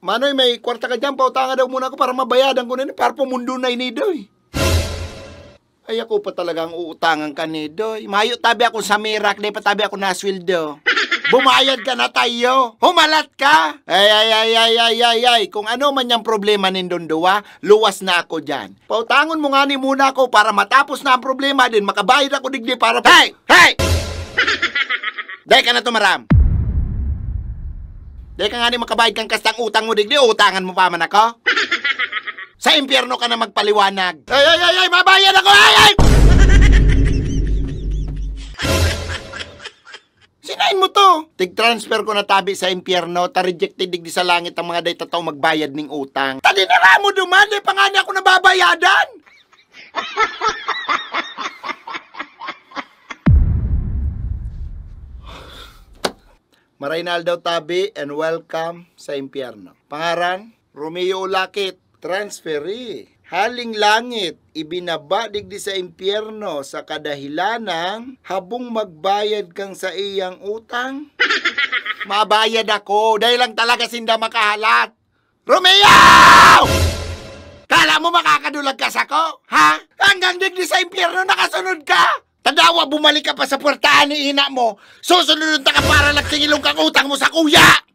Manoy, may kwarta ka dyan. Pautangan daw muna ako para mabayadan ko na ni. Para pumundo na inidoy. Ay, ako pa talagang uutangan ka ni Doy. Mayo tabi ako sa Mirak, di pa tabi ako nasweldo. Bumayad ka na tayo. Humalat ka. Ay. Kung ano man yung problema ni Dondowa, luwas na ako dyan. Pautangon mo nga ni muna ako para matapos na ang problema din. Makabayad ako digdi para... Hey! Day ka na tumaram. Day ka nga ni makabayad kang kastang utang mo digdi. Utangan mo pa man ako. Sa impyerno ka na magpaliwanag. Ay, mabayad ako! Ay! Sinain mo to? Tig-transfer ko na tabi sa impyerno, ta-rejected digdi sa langit ang mga day tataw magbayad ning utang. Tadinara mo duman, di pa nga niya ako nababayadan! Maraynaldo tabi and welcome sa impyerno. Pangaran, Romeo Ulakit. Transferi, haling langit, ibinaba digdi sa impyerno sa kadahilanang habong magbayad kang sa iyang utang. Mabayad ako, dahil lang talaga sinda makahalat. Romeo! Kala mo makakadulag ka sa ko? Ha? Hanggang digdi sa impyerno nakasunod ka? Tadawa, bumalik ka pa sa puwertahan ni ina mo. Susunod ka para lang tingilong kang utang mo sa kuya!